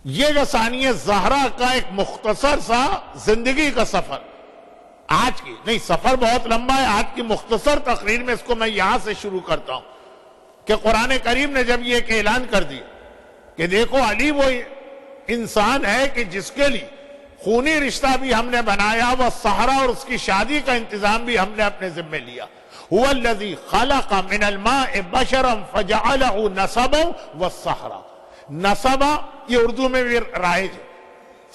یہ جو ثانیہ زہرا کا ایک مختصر سا زندگی کا سفر، آج کی نہیں، سفر بہت لمبا ہے، آج کی مختصر تقریر میں اس کو میں یہاں سے شروع کرتا ہوں کہ قرآن کریم نے جب یہ ایک اعلان کر دیا کہ دیکھو علی وہ انسان ہے کہ جس کے لیے خونی رشتہ بھی ہم نے بنایا، وہ سہرا اور اس کی شادی کا انتظام بھی ہم نے اپنے ذمہ لیا۔ هو الذی خلق من الماء بشرا فجعله نسبا والسحرا۔ نسبا یہ اردو میں بھی رائج ہے،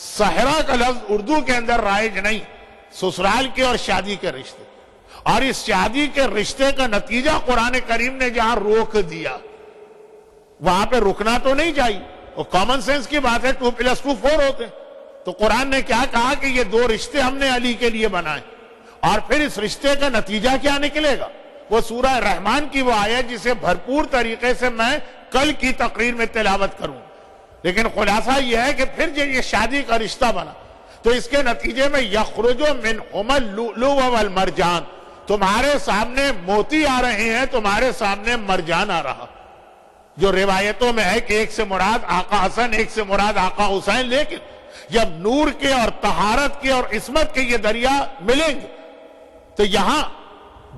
سحرا کا لفظ اردو کے اندر رائج نہیں، سسرال کے اور شادی کے رشتے، اور اس شادی کے رشتے کا نتیجہ قرآن کریم نے جہاں روک دیا وہاں پہ رکنا تو نہیں چاہیے، وہ کامن سینس کی بات ہے، 2+2 4 ہوتے، تو قرآن نے کیا کہا کہ یہ دو رشتے ہم نے علی کے لیے بنائے، اور پھر اس رشتے کا نتیجہ کیا نکلے گا؟ وہ سورہ رحمان کی وہ آیت جسے بھرپور طریقے سے میں کل کی تقریر میں تلاوت کروں، لیکن خلاصہ یہ ہے کہ پھر جب یہ شادی کا رشتہ بنا تو اس کے نتیجے میں یخرج منہما اللؤلؤ والمرجان، تمہارے سامنے موتی آ رہے ہیں، تمہارے سامنے مرجان آ رہا، جو روایتوں میں ہے کہ ایک سے مراد آقا حسن، ایک سے مراد آقا حسین، لیکن جب نور کے اور طہارت کے اور عصمت کے یہ دریا ملیں گے تو یہاں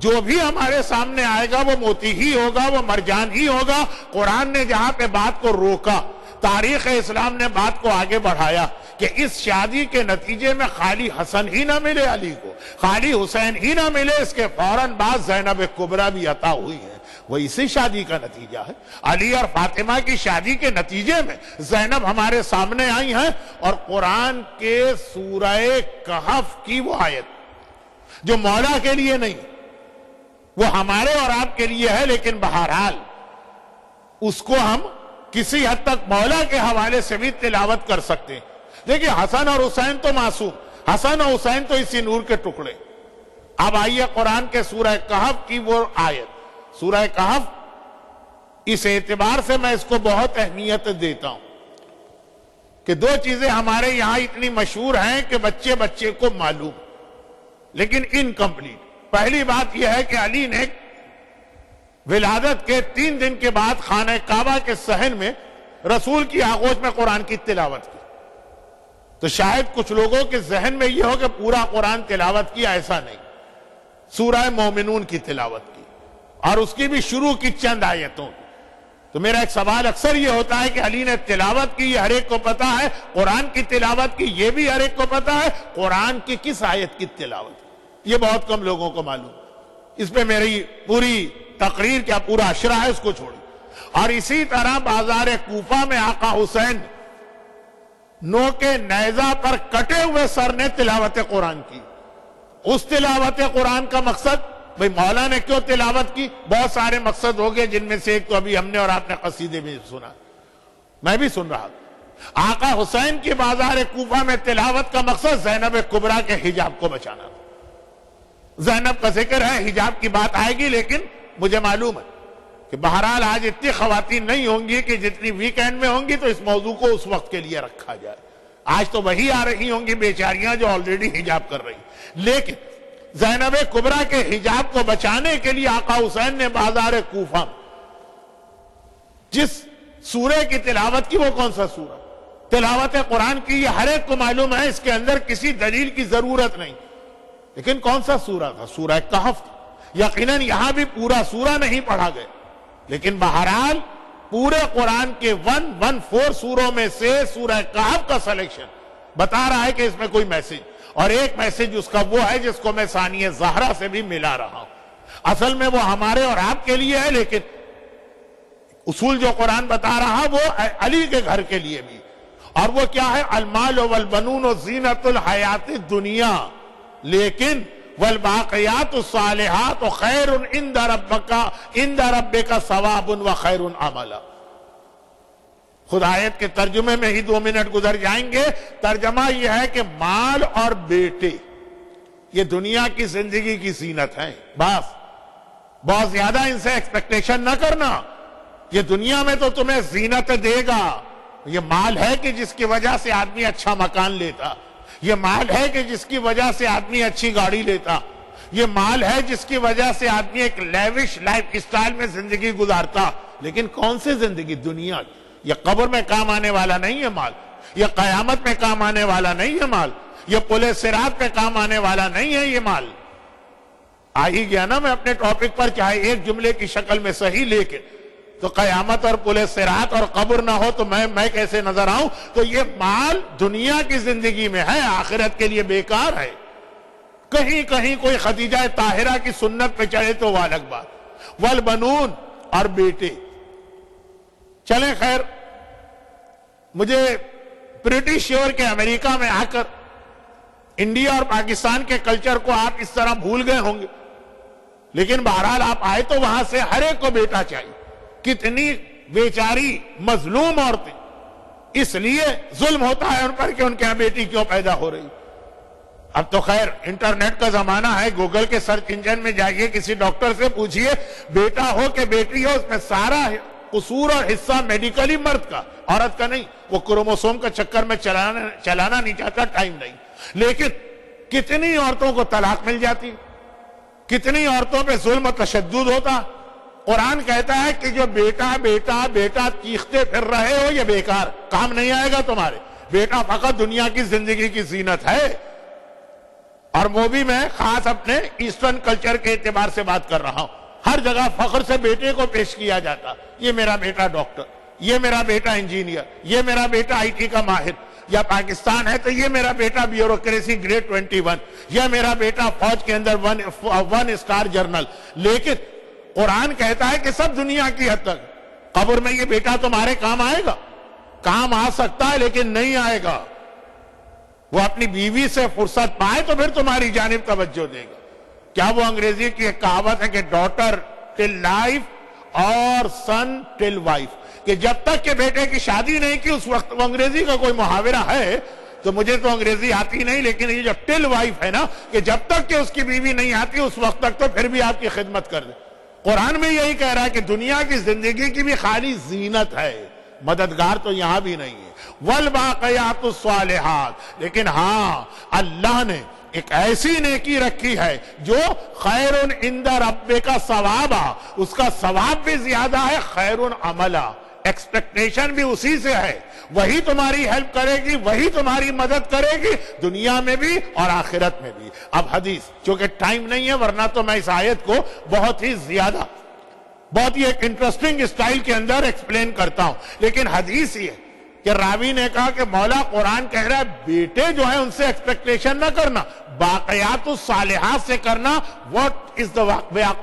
جو بھی ہمارے سامنے آئے گا وہ موتی ہی ہوگا، وہ مرجان ہی ہوگا۔ قرآن نے جہاں پہ بات کو روکا، تاریخ اسلام نے بات کو آگے بڑھایا کہ اس شادی کے نتیجے میں خالی حسن ہی نہ ملے علی کو، خالی حسین ہی نہ ملے، اس کے فوراً بعد زینب کبریٰ بھی عطا ہوئی ہے، وہ اسی شادی کا نتیجہ ہے۔ علی اور فاطمہ کی شادی کے نتیجے میں زینب ہمارے سامنے آئی ہیں، اور قرآن کے سورہ کہف کی وہ آیت جو مولا کے لیے نہیں، وہ ہمارے اور آپ کے لیے ہے، لیکن بہرحال اس کو ہم کسی حد تک مولا کے حوالے سے بھی تلاوت کر سکتے ہیں۔ دیکھیں حسن اور حسین تو معصوم، حسن اور حسین تو اسی نور کے ٹکڑے۔ اب آئیے قرآن کے سورہ کہف کی وہ آیت، سورہ کہف اس اعتبار سے میں اس کو بہت اہمیت دیتا ہوں کہ دو چیزیں ہمارے یہاں اتنی مشہور ہیں کہ بچے بچے کو معلوم، لیکن انکمپلیٹ۔ پہلی بات یہ ہے کہ علی نے ولادت کے 3 دن کے بعد خانہ کعبہ کے صحن میں رسول کی آغوش میں قرآن کی تلاوت کی، تو شاید کچھ لوگوں کے ذہن میں یہ ہو کہ پورا قرآن تلاوت کیا، ایسا نہیں، سورہ مومنون کی تلاوت کی، اور اس کی بھی شروع کی چند آیتوں کی۔ تو میرا ایک سوال اکثر یہ ہوتا ہے کہ علی نے تلاوت کی، یہ ہر ایک کو پتا ہے، قرآن کی تلاوت کی، یہ بھی ہر ایک کو پتا ہے، قرآن کی کس آیت کی تلاوت کی، یہ بہت کم لوگوں کو معلوم۔ اس پہ میری پوری تقریر کیا پورا اشرہ ہے، اس کو چھوڑی۔ اور اسی طرح بازار کوفہ میں آقا حسین نوکے نیزہ پر کٹے ہوئے سر نے تلاوت قرآن کی۔ اس تلاوت قرآن کا مقصد، بھئی مولا نے کیوں تلاوت کی؟ بہت سارے مقصد ہو گئے، جن میں سے ایک تو ابھی ہم نے اور آپ نے قصیدے میں سنا، میں بھی سن رہا تھا۔ آقا حسین کی بازار کوفہ میں تلاوت کا مقصد زینب کبریٰ کے حجاب کو بچانا تھا۔ زینب کا ذکر ہے، حجاب کی بات آئے گی، لیکن مجھے معلوم ہے کہ بہرحال آج اتنی خواتین نہیں ہوں گی کہ جتنی ویکینڈ میں ہوں گی تو اس موضوع کو اس وقت کے لیے رکھا جائے۔ آج تو وہی آ رہی ہوں گی بیچاریاں جو آلریڈی حجاب کر رہی، لیکن زینب کبریٰ کے حجاب کو بچانے کے لیے آقا حسین نے بازار کوفہ جس سورے کی تلاوت کی، وہ کون سا سورہ؟ تلاوت قرآن کی، یہ ہر ایک کو معلوم ہے، اس کے اندر کسی دلیل کی ضرورت نہیں، لیکن کون سا سورہ تھا؟ سورہ کہف تھا۔ یقیناً یہاں بھی پورا سورہ نہیں پڑھا گیا، لیکن بہرحال پورے قرآن کے 114 سوروں میں سے سورہ کہف کا سلیکشن بتا رہا ہے کہ اس میں کوئی میسج، اور ایک میسج اس کا وہ ہے جس کو میں ثانیہ زہرا سے بھی ملا رہا ہوں۔ اصل میں وہ ہمارے اور آپ کے لیے ہے، لیکن اصول جو قرآن بتا رہا وہ علی کے گھر کے لیے بھی، اور وہ کیا ہے؟ المال والبنون زینت الحیات الدنیا، لیکن والباقیات الصالحات خیر عند ربک ثواب و خیر عملا۔ خود آیت کے ترجمے میں ہی 2 منٹ گزر جائیں گے۔ ترجمہ یہ ہے کہ مال اور بیٹے یہ دنیا کی زندگی کی زینت ہیں، بس بہت زیادہ ان سے ایکسپیکٹیشن نہ کرنا، یہ دنیا میں تو تمہیں زینت دے گا۔ یہ مال ہے کہ جس کی وجہ سے آدمی اچھا مکان لیتا، یہ مال ہے کہ جس کی وجہ سے آدمی اچھی گاڑی لیتا، یہ مال ہے جس کی وجہ سے آدمی ایک لیوش لائف اسٹائل میں زندگی گزارتا، لیکن کون سی زندگی؟ دنیا کی۔ یہ قبر میں کام آنے والا نہیں ہے مال۔ یہ قیامت میں کام آنے والا نہیں ہے مال، یہ پل صراط پہ کام آنے والا نہیں ہے یہ مال۔ آ ہی گیا نا میں اپنے ٹاپک پر، چاہے ایک جملے کی شکل میں صحیح لے کے، تو قیامت اور پل صراط اور قبر نہ ہو تو میں کیسے نظر آؤں؟ تو یہ مال دنیا کی زندگی میں ہے، آخرت کے لیے بیکار ہے۔ کہیں کہیں کوئی خدیجہ طاہرہ کی سنت پہ چڑھے تو وہ الگ بات، والبنون اور بیٹے۔ چلیں خیر، مجھے پریٹی شیور کے امریکہ میں آ کر انڈیا اور پاکستان کے کلچر کو آپ اس طرح بھول گئے ہوں گے، لیکن بہرحال آپ آئے تو وہاں سے ہر ایک کو بیٹا چاہیے۔ کتنی بیچاری مظلوم عورتیں، اس لیے ظلم ہوتا ہے ان پر کہ ان کے یہاں بیٹی کیوں پیدا ہو رہی۔ اب تو خیر انٹرنیٹ کا زمانہ ہے، گوگل کے سرچ انجن میں جائیے، کسی ڈاکٹر سے پوچھئے بیٹا ہو کہ بیٹی ہو، اس میں سارا قصور اور حصہ میڈیکلی مرد کا، عورت کا نہیں۔ وہ کروموسوم کا چکر میں چلانا نہیں چاہتا، ٹائم نہیں۔ لیکن کتنی عورتوں کو طلاق مل جاتی، کتنی عورتوں پہ ظلم و تشدد ہوتا۔ قرآن کہتا ہے کہ جو بیٹا بیٹا بیٹا چیختے پھر رہے ہو یہ بیکار، کام نہیں آئے گا تمہارے۔ بیٹا فقط دنیا کی زندگی کی زینت ہے، اور وہ بھی میں خاص اپنے ایسٹرن کلچر کے اعتبار سے بات کر رہا ہوں۔ ہر جگہ فخر سے بیٹے کو پیش کیا جاتا، یہ میرا بیٹا ڈاکٹر، یہ میرا بیٹا انجینئر، یہ میرا بیٹا آئی ٹی کا ماہر، یا پاکستان ہے تو یہ میرا بیٹا بیوروکریسی گریڈ 21، یا میرا بیٹا فوج کے اندر 1 اسٹار جرنل۔ لیکن قرآن کہتا ہے کہ سب دنیا کی حد تک قبر میں یہ بیٹا تمہارے کام آئے گا، کام آ سکتا ہے لیکن نہیں آئے گا۔ وہ اپنی بیوی سے فرصت پائے تو پھر تمہاری جانب توجہ دے گا۔ کیا وہ انگریزی کی ایک کہاوت ہے کہ ڈاٹر ٹل لائف اور سن ٹل وائف، کہ جب تک کہ بیٹے کی شادی نہیں کی اس وقت، وہ انگریزی کا کوئی محاورہ ہے تو مجھے تو انگریزی آتی نہیں، لیکن یہ جو ٹل وائف ہے نا، کہ جب تک کہ اس کی بیوی نہیں آتی اس وقت تک تو پھر بھی آپ کی خدمت کر دے۔ قرآن میں یہی کہہ رہا ہے کہ دنیا کی زندگی کی بھی خالی زینت ہے، مددگار تو یہاں بھی نہیں ہے۔ والباقیات الصالحات، لیکن ہاں اللہ نے ایک ایسی نیکی رکھی ہے جو خیر عند ربک ثوابا، اس کا ثواب بھی زیادہ ہے، خیر عملا، ایکسپیکٹیشن بھی اسی سے ہے، وہی تمہاری ہیلپ کرے گی، وہی تمہاری مدد کرے گی دنیا میں بھی اور آخرت میں بھی۔ اب حدیث، چونکہ ٹائم نہیں ہے ورنہ تو میں اس آیت کو بہت ہی زیادہ، بہت ہی ایک انٹرسٹنگ اسٹائل کے اندر ایکسپلین کرتا ہوں، لیکن حدیث یہ کہ راوی نے کہا کہ مولا قرآن کہہ رہا ہے بیٹے جو ہیں ان سے ایکسپیکٹیشن نہ کرنا، باقیات الصالحات سے کرنا۔ واٹ از دا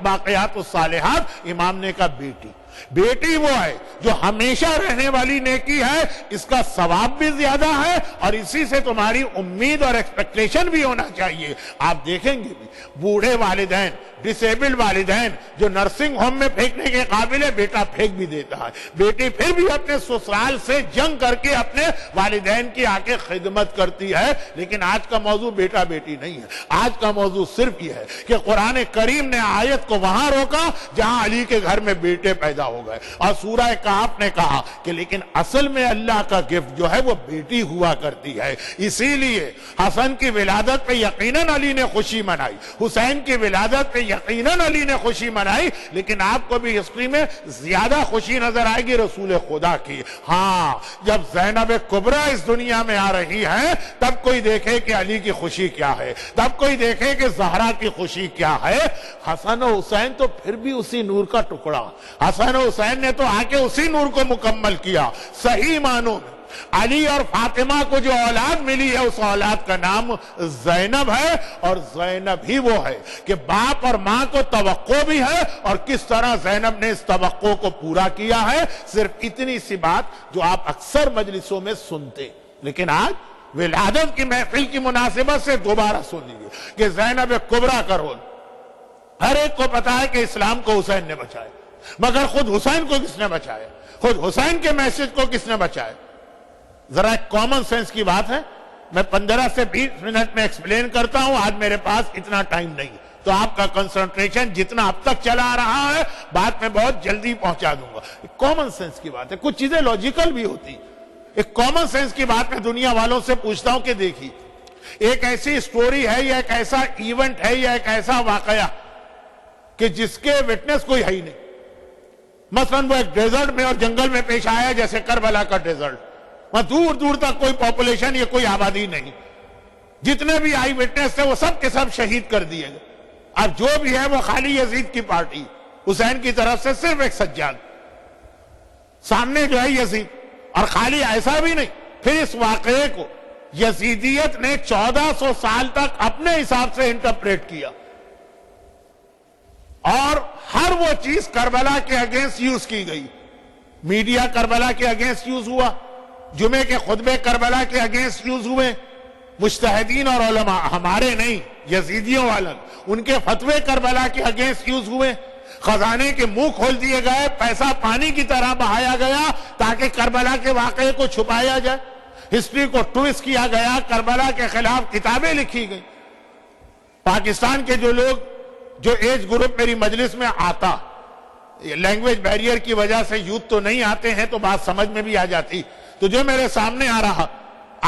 باقیات الصالحات؟ امام نے کہا بیٹی، بیٹی وہ ہے جو ہمیشہ رہنے والی نیکی ہے، اس کا ثواب بھی زیادہ ہے اور اسی سے تمہاری امید اور ایکسپیکٹیشن بھی ہونا چاہیے۔ آپ دیکھیں گے بھی بوڑھے والدین، ڈسیبل والدین جو نرسنگ ہوم میں پھینکنے کے قابل ہے، بیٹا پھینک بھی دیتا ہے، بیٹی پھر بھی اپنے سسرال سے جنگ کر کے اپنے والدین کی آ کے خدمت کرتی ہے۔ لیکن آج کا موضوع بیٹا بیٹی نہیں ہے، آج کا موضوع صرف یہ ہے کہ قرآن کریم نے آیت کو وہاں روکا جہاں علی کے گھر میں بیٹے پیدا ہو گئے، اور سورہ کہف نے کہا کہ لیکن اصل میں اللہ کا گفٹ جو ہے وہ بیٹی ہوا کرتی ہے۔ اسی لیے حسن کی ولادت پہ یقیناً علی نے خوشی منائی، حسین کی ولادت پہ یقیناً علی نے خوشی منائی، لیکن آپ کو بھی ہسٹری میں زیادہ خوشی نظر آئے گی رسول خدا کی۔ ہاں، جب زینب کبریٰ اس دنیا میں آ رہی ہے تب کوئی دیکھے کہ علی کی خوشی کیا ہے، تب کوئی دیکھے کہ زہرا کی خوشی کیا ہے۔ حسن و حسین تو پھر بھی اسی نور کا ٹکڑا، حسن و حسین نے تو آ کے اسی نور کو مکمل کیا۔ صحیح معنوں میں علی اور فاطمہ کو جو اولاد ملی ہے اس اولاد کا نام زینب ہے، اور زینب ہی وہ ہے کہ باپ اور ماں کو توقع بھی ہے، اور کس طرح زینب نے اس توقع کو پورا کیا ہے۔ صرف اتنی سی بات جو آپ اکثر مجلسوں میں سنتے، لیکن آج ولادت کی محفل کی مناسبت سے دوبارہ سن لیجیے کہ زینب کبریٰ کا رول ہر ایک کو پتا ہے کہ اسلام کو حسین نے بچایا، مگر خود حسین کو کس نے بچایا، خود حسین کے میسج کو کس نے بچایا؟ ذرا ایک کامن سینس کی بات ہے، میں 15 سے 20 منٹ میں ایکسپلین کرتا ہوں، آج میرے پاس اتنا ٹائم نہیں، تو آپ کا کنسنٹریشن جتنا اب تک چلا آ رہا ہے بات میں بہت جلدی پہنچا دوں گا۔ ایک کامن سینس کی بات ہے، کچھ چیزیں لاجیکل بھی ہوتی، ایک کامن سینس کی بات میں دنیا والوں سے پوچھتا ہوں کہ دیکھیے ایک ایسی سٹوری ہے یا ایک ایسا ایونٹ ہے یا ایک ایسا واقعہ کہ جس کے وٹنس کوئی ہے ہی نہیں، مثلا وہ ایک ڈیزرٹ میں اور جنگل میں پیش آیا جیسے کربلا کا ڈیزرٹ، وہاں دور دور تک کوئی پاپولیشن یا کوئی آبادی نہیں. جتنے بھی آئی وٹنس تھے وہ سب کے سب شہید کر دیے گئے. اب جو بھی ہے وہ خالی یزید کی پارٹی, حسین کی طرف سے صرف ایک سجاد, سامنے جو ہے یزید. اور خالی ایسا بھی نہیں, پھر اس واقعے کو یزیدیت نے 1400 سال تک اپنے حساب سے انٹرپریٹ کیا, اور ہر وہ چیز کربلا کے اگینسٹ یوز کی گئی. میڈیا کربلا کے اگینسٹ یوز ہوا, جمعے کے خطبے کربلا کے اگینسٹ یوز ہوئے, مجتہدین اور علماء, ہمارے نہیں یزیدیوں والن, ان کے فتوے کربلا کے اگینسٹ یوز ہوئے. خزانے کے منہ کھول دیے گئے, پیسہ پانی کی طرح بہایا گیا تاکہ کربلا کے واقعے کو چھپایا جائے, ہسٹری کو ٹویسٹ کیا گیا, کربلا کے خلاف کتابیں لکھی گئی. پاکستان کے جو لوگ, جو ایج گروپ میری مجلس میں آتا, لینگویج بیریئر کی وجہ سے یوتھ تو نہیں آتے ہیں تو بات سمجھ میں بھی آ جاتی, تو جو میرے سامنے آ رہا,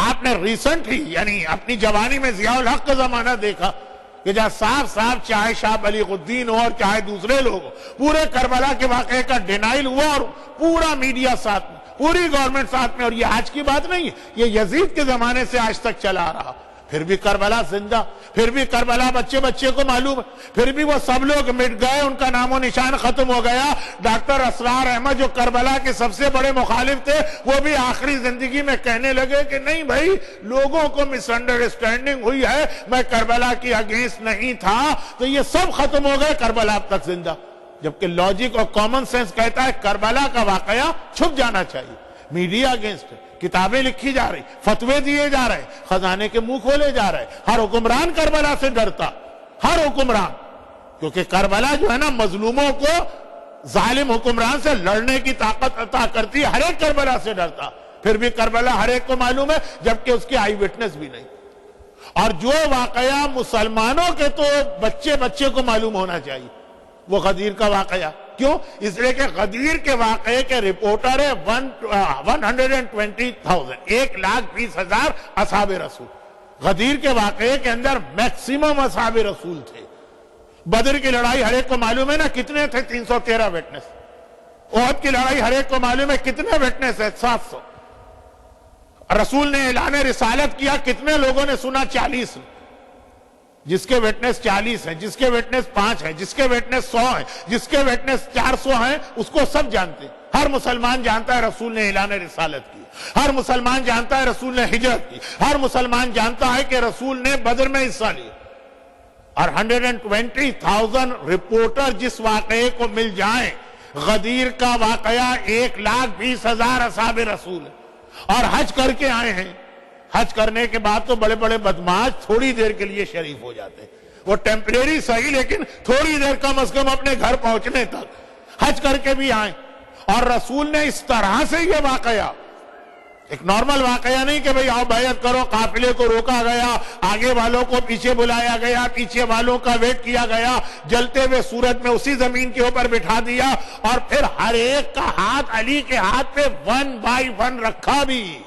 آپ نے ریسنٹ ہی یعنی اپنی جوانی میں ضیاء الحق کا زمانہ دیکھا کہ جہاں صاف صاف چاہے شاہ بلیغ الدین ہو اور چاہے دوسرے لوگ ہو, پورے کربلا کے واقعے کا ڈینائل ہوا, اور پورا میڈیا ساتھ میں, پوری گورنمنٹ ساتھ میں. اور یہ آج کی بات نہیں ہے, یہ یزید کے زمانے سے آج تک چلا رہا. پھر بھی کربلا زندہ, پھر بھی کربلا بچے بچے کو معلوم ہے, پھر بھی وہ سب لوگ مٹ گئے, ان کا نام و نشان ختم ہو گیا. ڈاکٹر اسرار احمد جو کربلا کے سب سے بڑے مخالف تھے, وہ بھی آخری زندگی میں کہنے لگے کہ نہیں بھائی, لوگوں کو مس انڈرسٹینڈنگ ہوئی ہے, میں کربلا کی اگینسٹ نہیں تھا. تو یہ سب ختم ہو گئے, کربلا اب تک زندہ. جبکہ لاجک اور کامن سینس کہتا ہے کربلا کا واقعہ چھپ جانا چاہیے. میڈیا اگینسٹ ہے, کتابیں لکھی جا رہی, فتوے دیے جا رہے, خزانے کے منہ کھولے جا رہے. ہر حکمران کربلا سے ڈرتا, ہر حکمران, کیونکہ کربلا جو ہے نا مظلوموں کو ظالم حکمران سے لڑنے کی طاقت عطا کرتی ہے. ہر ایک کربلا سے ڈرتا. پھر بھی کربلا ہر ایک کو معلوم ہے, جبکہ اس کی آئی وٹنس بھی نہیں. اور جو واقعہ مسلمانوں کے تو بچے بچے کو معلوم ہونا چاہیے, وہ غدیر کا واقعہ. کیوں؟ اس لیے کہ غدیر کے واقعے کے رپورٹر ہے 120,000, 1,20,000 اصحاب رسول. غدیر کے واقعے کے اندر میکسیمم اصحاب رسول تھے. بدر کی لڑائی ہر ایک کو معلوم ہے نا کتنے تھے, 313 وٹنس. احد کی لڑائی ہر ایک کو معلوم ہے کتنے وٹنس ہے, 700. رسول نے اعلان رسالت کیا, کتنے لوگوں نے سنا, 40. جس کے وٹنس 40 ہیں, جس کے وٹنس 5 ہیں, جس کے وٹنس 100 ہیں, جس کے وٹنس 400 ہیں, اس کو سب جانتے ہیں. ہر مسلمان جانتا ہے رسول نے اعلان رسالت کی, ہر مسلمان جانتا ہے رسول نے ہجرت کی, ہر مسلمان جانتا ہے کہ رسول نے بدر میں حصہ لیا. اور 120,000 رپورٹر جس واقعے کو مل جائیں, غدیر کا واقعہ 1,20,000 اصحاب رسول ہے, اور حج کر کے آئے ہیں. حج کرنے کے بعد تو بڑے بڑے بدماش تھوڑی دیر کے لیے شریف ہو جاتے ہیں, وہ ٹیمپریری صحیح, لیکن تھوڑی دیر کم از کم اپنے گھر پہنچنے تک حج کر کے بھی آئیں. اور رسول نے اس طرح سے یہ واقعہ, ایک نارمل واقعہ نہیں کہ بھئی آؤ بیعت کرو, قافلے کو روکا گیا, آگے والوں کو پیچھے بلایا گیا, پیچھے والوں کا ویٹ کیا گیا, جلتے ہوئے سورج میں اسی زمین کے اوپر بٹھا دیا, اور پھر ہر ایک کا ہاتھ علی کے ہاتھ پہ 1 by 1 رکھا بھی.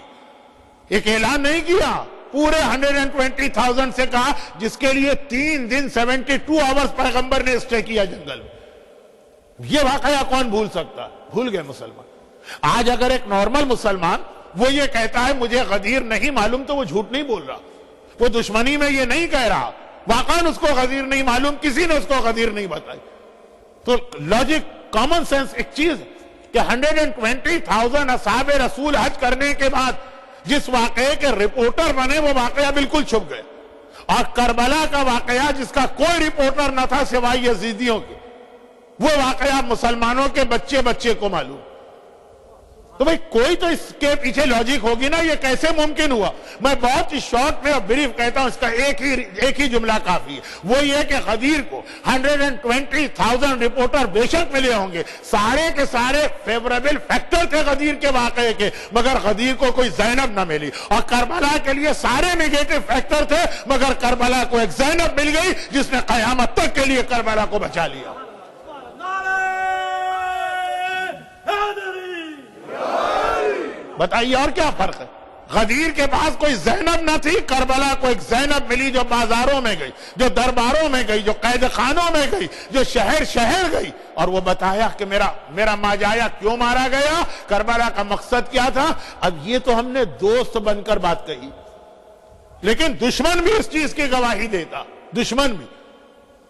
ایک اعلان نہیں کیا, پورے 120,000 سے کہا, جس کے لیے 3 دن 72 آورز پیغمبر نے اسٹے کیا جنگل میں. یہ واقعہ کون بھول سکتا؟ بھول گئے مسلمان. آج اگر ایک نارمل مسلمان وہ یہ کہتا ہے مجھے غدیر نہیں معلوم, تو وہ جھوٹ نہیں بول رہا, وہ دشمنی میں یہ نہیں کہہ رہا, واقعاً اس کو غدیر نہیں معلوم, کسی نے اس کو غدیر نہیں بتائی. تو لاجک کامن سینس ایک چیز کہ 120,000 اصحاب رسول حج کرنے کے بعد جس واقعے کے رپورٹر بنے, وہ واقعہ بالکل چھپ گئے. اور کربلا کا واقعہ جس کا کوئی رپورٹر نہ تھا سوائے یزیدیوں کے, وہ واقعہ مسلمانوں کے بچے بچے کو معلوم. تو بھئی کوئی تو اس کے پیچھے لاجک ہوگی نا, یہ کیسے ممکن ہوا؟ میں بہت ہی شارٹ میں اور بریف کہتا ہوں, اس کا ایک ہی جملہ کافی ہے, وہ یہ کہ غدیر کو 120,000 رپورٹر بے شک ملے ہوں گے, سارے کے سارے فیوریبل فیکٹر تھے غدیر کے واقعے کے, مگر غدیر کو کوئی زینب نہ ملی. اور کربلا کے لیے سارے نیگیٹو فیکٹر تھے, مگر کربلا کو ایک زینب مل گئی جس نے قیامت تک کے لیے کربلا کو بچا لیا. بتائیے اور کیا فرق ہے؟ غدیر کے پاس کوئی زینب نہ تھی، کربلا کو ایک زینب ملی جو بازاروں میں گئی، جو درباروں میں گئی، جو قید خانوں میں گئی، جو شہر شہر گئی، اور وہ بتایا کہ میرا ماجایا کیوں مارا گیا، کربلا کا مقصد کیا تھا۔ اب یہ تو ہم نے دوست بن کر بات کہی، لیکن دشمن بھی اس چیز کی گواہی دیتا، دشمن بھی۔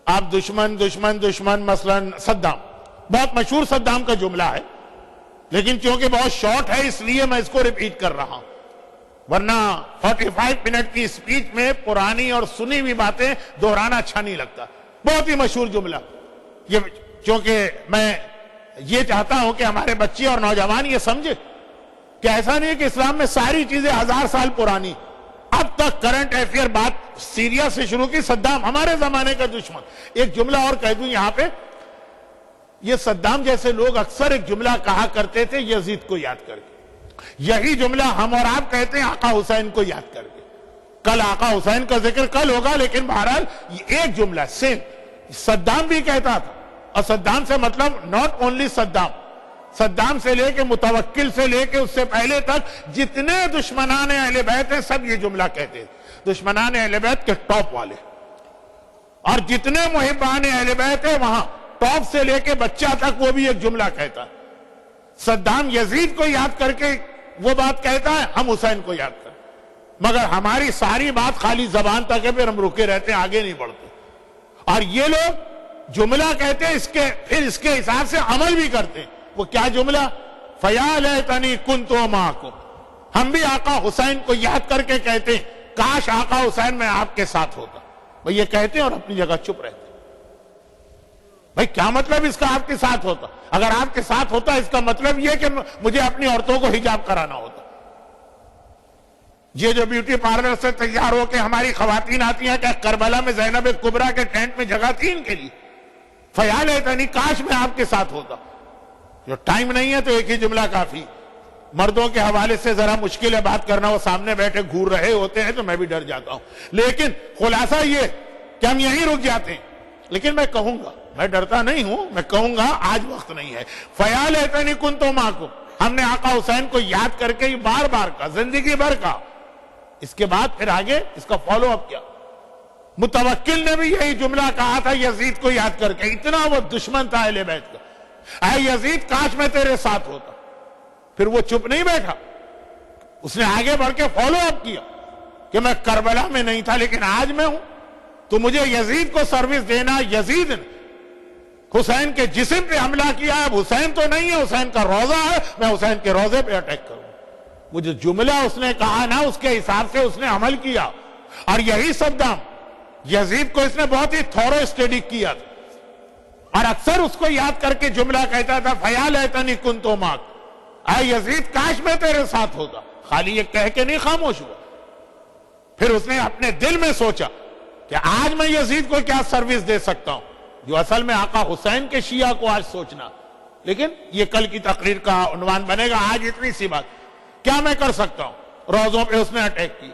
آپ دشمن مثلا صدام، بہت مشہور صدام کا جملہ ہے، لیکن چونکہ بہت شارٹ ہے اس لیے میں اس کو ریپیٹ کر رہا ہوں، ورنہ 45 منٹ کی سپیچ میں پرانی اور سنی ہوئی باتیں دہرانا اچھا نہیں لگتا۔ بہت ہی مشہور جملہ یہ، چونکہ میں یہ چاہتا ہوں کہ ہمارے بچے اور نوجوان یہ سمجھے کہ ایسا نہیں ہے کہ اسلام میں ساری چیزیں 1000 سال پرانی۔ اب تک کرنٹ افیئر بات سیریا سے شروع کی، صدام ہمارے زمانے کا دشمن۔ ایک جملہ اور کہہ دوں یہاں پہ، یہ صدام جیسے لوگ اکثر ایک جملہ کہا کرتے تھے یزید کو یاد کر کے، یہی جملہ ہم اور آپ کہتے ہیں آقا حسین کو یاد کر کے۔ کل آقا حسین کا ذکر کل ہوگا، لیکن بہرحال یہ ایک جملہ سیم صدام بھی کہتا تھا، اور صدام سے مطلب ناٹ اونلی صدام سے لے کے متوکل سے لے کے اس سے پہلے تک جتنے دشمنان اہل بیت ہیں سب یہ جملہ کہتے ہیں، دشمنان اہل بیت کے ٹاپ والے، اور جتنے محبان اہل بیت ہیں وہاں ٹاپ سے لے کے بچہ تک وہ بھی ایک جملہ کہتا ہے۔ صدام یزید کو یاد کر کے وہ بات کہتا ہے، ہم حسین کو یاد کریں، مگر ہماری ساری بات خالی زبان تک ہے، پھر ہم رکے رہتے ہیں، آگے نہیں بڑھتے۔ اور یہ لوگ جملہ کہتے ہیں، پھر اس کے حساب سے عمل بھی کرتے ہیں۔ وہ کیا جملہ؟ فَيَا لَيْتَنِي كُنْتُ مَعَكُمْ، ہم بھی آقا حسین کو یاد کر کے کہتے ہیں کاش آقا حسین میں آپ کے ساتھ ہوتا۔ وہ یہ کہتے ہیں اور اپنی جگہ چپ رہتے ہیں۔ بھائی کیا مطلب اس کا آپ کے ساتھ ہوتا؟ اگر آپ کے ساتھ ہوتا اس کا مطلب یہ کہ مجھے اپنی عورتوں کو حجاب کرانا ہوتا۔ یہ جو بیوٹی پارلر سے تیار ہو کے ہماری خواتین آتی ہیں، کہ کربلا میں زینب کبریٰ کے ٹینٹ میں جگہ تھی ان کے لیے؟ فَيَا لَيْتَنِي کاش میں آپ کے ساتھ ہوتا۔ جو ٹائم نہیں ہے تو ایک ہی جملہ کافی۔ مردوں کے حوالے سے ذرا مشکل ہے بات کرنا، وہ سامنے بیٹھے گھور رہے ہوتے ہیں تو میں بھی ڈر جاتا ہوں، لیکن خلاصہ یہ کہ ہم یہیں رک جاتے ہیں۔ لیکن میں کہوں گا، میں ڈرتا نہیں ہوں، میں کہوں گا آج وقت نہیں ہے۔ فَيَا لَيْتَنِي كُنْتُ مَعَكُمْ، ہم نے آقا حسین کو یاد کر کے بار بار کا، زندگی بھر کا۔ اس کے بعد پھر آگے اس کا فالو اپ کیا؟ متوکل نے بھی یہی جملہ کہا تھا یزید کو یاد کر کے، اتنا وہ دشمن تھا اہل بیت کا، اے یزید کاش میں تیرے ساتھ ہوتا۔ پھر وہ چپ نہیں بیٹھا، اس نے آگے بڑھ کے فالو اپ کیا کہ میں کربلا میں نہیں تھا لیکن آج میں ہوں، تو مجھے یزید کو سروس دینا۔ یزید نے حسین کے جسم پہ حملہ کیا ہے، اب حسین تو نہیں ہے، حسین کا روضہ ہے، میں حسین کے روضے پہ اٹیک کروں۔ وہ جو جملہ اس نے کہا نا، اس کے حساب سے اس نے عمل کیا۔ اور یہی صدام، یزید کو اس نے بہت ہی تھورو اسٹڈی کیا تھا، اور اکثر اس کو یاد کر کے جملہ کہتا تھا فَيَا لَيْتَنِي كُنْتُ مَعَكَ، اے یزید کاش میں تیرے ساتھ ہوتا۔ خالی یہ کہہ کے نہیں خاموش ہوا، پھر اس نے اپنے دل میں سوچا کہ آج میں یزید کو کیا سروس دے سکتا ہوں، جو اصل میں آقا حسین کے شیعہ کو آج سوچنا۔ لیکن یہ کل کی تقریر کا عنوان بنے گا، آج اتنی سی بات کیا میں کر سکتا ہوں۔ روزوں پہ اس نے اٹیک کی،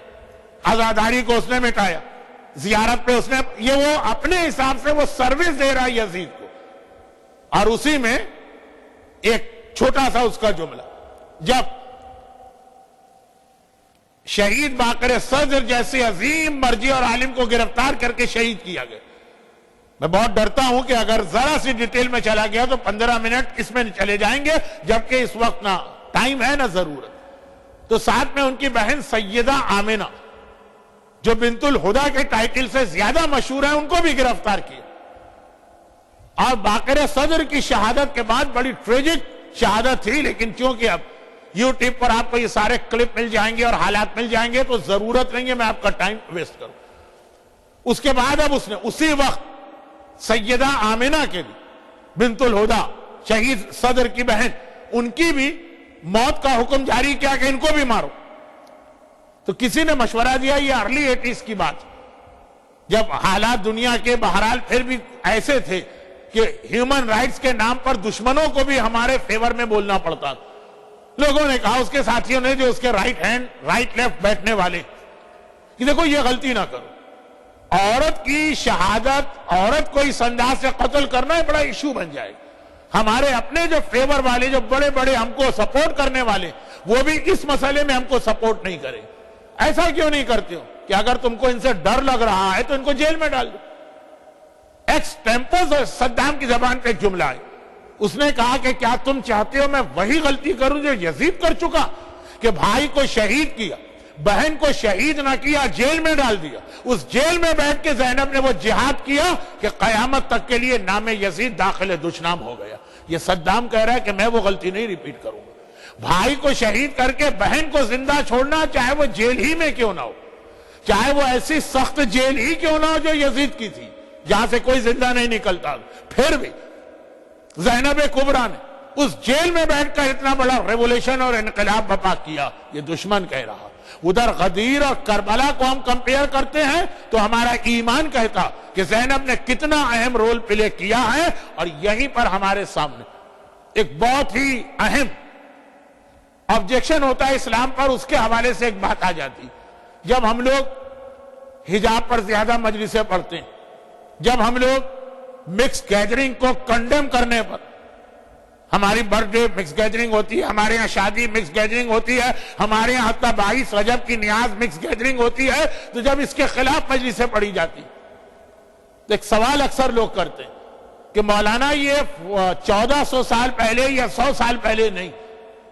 عزاداری کو اس نے مٹایا، زیارت پہ اس نے، یہ وہ اپنے حساب سے وہ سروس دے رہا یزید کو۔ اور اسی میں ایک چھوٹا سا اس کا جملہ، جب شہید باقر صدر جیسے عظیم مرجع اور عالم کو گرفتار کر کے شہید کیا گیا، میں بہت ڈرتا ہوں کہ اگر ذرا سی ڈیٹیل میں چلا گیا تو 15 منٹ اس میں چلے جائیں گے، جبکہ اس وقت نہ ٹائم ہے نہ ضرورت۔ تو ساتھ میں ان کی بہن سیدہ آمنہ، جو بنت الہدا کے ٹائٹل سے زیادہ مشہور ہیں، ان کو بھی گرفتار کیا۔ اور باقر صدر کی شہادت کے بعد بڑی ٹریجک شہادت تھی، لیکن چونکہ اب یوٹیوب پر آپ کو یہ سارے کلپ مل جائیں گے اور حالات مل جائیں گے، تو ضرورت نہیں ہے میں آپ کا ٹائم ویسٹ کروں۔ اس کے بعد اب اس نے اسی وقت سیدہ آمنہ کے بھی، بنت الہدا شہید صدر کی بہن، ان کی بھی موت کا حکم جاری کیا کہ ان کو بھی مارو۔ تو کسی نے مشورہ دیا، یہ ارلی 80s کی بات، جب حالات دنیا کے بہرحال پھر بھی ایسے تھے کہ ہیومن رائٹس کے نام پر دشمنوں کو بھی ہمارے فیور میں بولنا پڑتا۔ لوگوں نے کہا، اس کے ساتھیوں نے جو اس کے رائٹ لیفٹ بیٹھنے والے، کہ دیکھو یہ غلطی نہ کرو، عورت کی شہادت، عورت کو اس انداز سے قتل کرنا ایک بڑا ایشو بن جائے گا۔ ہمارے اپنے جو فیور والے، جو بڑے بڑے ہم کو سپورٹ کرنے والے، وہ بھی اس مسئلے میں ہم کو سپورٹ نہیں کریں. ایسا کیوں نہیں کرتے ہو کہ اگر تم کو ان سے ڈر لگ رہا ہے تو ان کو جیل میں ڈال دو. ایکس ٹیمپوز صدام کی زبان پہ ایک جملہ ہے, اس نے کہا کہ کیا تم چاہتے ہو میں وہی غلطی کروں جو یزید کر چکا, کہ بھائی کو شہید کیا, بہن کو شہید نہ کیا, جیل میں ڈال دیا. اس جیل میں بیٹھ کے زینب نے وہ جہاد کیا کہ قیامت تک کے لیے نام یزید داخل دشنام ہو گیا. یہ صدام کہہ رہا ہے کہ میں وہ غلطی نہیں ریپیٹ کروں گا. بھائی کو شہید کر کے بہن کو زندہ چھوڑنا, چاہے وہ جیل ہی میں کیوں نہ ہو, چاہے وہ ایسی سخت جیل ہی کیوں نہ ہو جو یزید کی تھی, جہاں سے کوئی زندہ نہیں نکلتا, پھر بھی زینب کبریٰ نے اس جیل میں بیٹھ کر اتنا بڑا ریولیشن اور انقلاب برپا کیا. یہ دشمن کہہ رہا. ادھر غدیر اور کربلا کو ہم کمپیئر کرتے ہیں تو ہمارا ایمان کہتا کہ زینب نے کتنا اہم رول پلے کیا ہے. اور یہیں پر ہمارے سامنے ایک بہت ہی اہم آبجیکشن ہوتا ہے اسلام پر. اس کے حوالے سے ایک بات آ جاتی, جب ہم لوگ حجاب پر زیادہ مجلسیں پڑھتے ہیں, جب ہم لوگ مکس گیدرنگ کو کنڈیم کرنے پر, ہماری برتھ ڈے مکس گیدرنگ ہوتی ہے, ہمارے یہاں شادی مکس گیدرنگ ہوتی ہے, ہمارے یہاں حتیٰ 22 رجب کی نیاز مکس گیدرنگ ہوتی ہے, تو جب اس کے خلاف مجلسیں پڑھی جاتی تو ایک سوال اکثر لوگ کرتے ہیں کہ مولانا یہ 1400 سال پہلے یا 100 سال پہلے نہیں,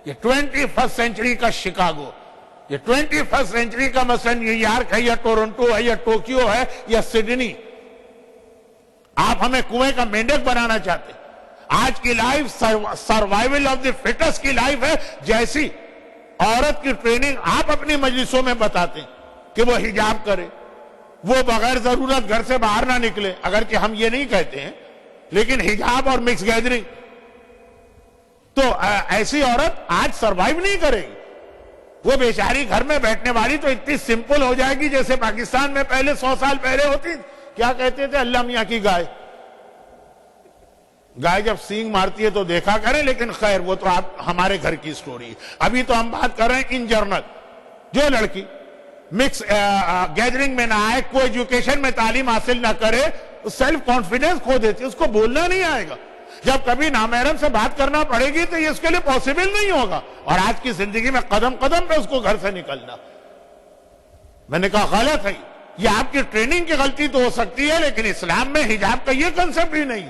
یہ 21st سینچری کا شکاگو, یہ 21st سینچری کا مثلا نیو یارک ہے یا ٹورنٹو ہے یا ٹوکیو ہے یا سڈنی. آپ ہمیں کنویں کا مینڈک بنانا چاہتے ہیں. آج کی life survival of the fittest کی لائف ہے. جیسی عورت کی ٹریننگ آپ اپنی مجلسوں میں بتاتے ہیں کہ وہ حجاب کرے, وہ بغیر ضرورت گھر سے باہر نہ نکلے, اگرچہ ہم یہ نہیں کہتے ہیں, لیکن حجاب اور مکس گیدرنگ, تو ایسی عورت آج سروائیو نہیں کرے گی. وہ بیچاری گھر میں بیٹھنے والی تو اتنی سمپل ہو جائے گی جیسے پاکستان میں پہلے 100 سال پہلے ہوتی. کیا کہتے تھے, اللہ میاں کی گائے. گائے جب سینگ مارتی ہے تو دیکھا کریں, لیکن خیر وہ تو آپ ہمارے گھر کی سٹوری ہے. ابھی تو ہم بات کر رہے ہیں ان جرنل. جو لڑکی مکس گیدرنگ میں نہ آئے, کوئی ایجوکیشن میں تعلیم حاصل نہ کرے, سیلف کانفیڈنس کھو دیتی, اس کو بولنا نہیں آئے گا. جب کبھی نامحرم سے بات کرنا پڑے گی تو یہ اس کے لیے پاسبل نہیں ہوگا. اور آج کی زندگی میں قدم قدم پہ اس کو گھر سے نکلنا. میں نے کہا غلط ہے, یہ آپ کی ٹریننگ کی غلطی تو ہو سکتی ہے, لیکن اسلام میں حجاب کا یہ کنسپٹ ہی نہیں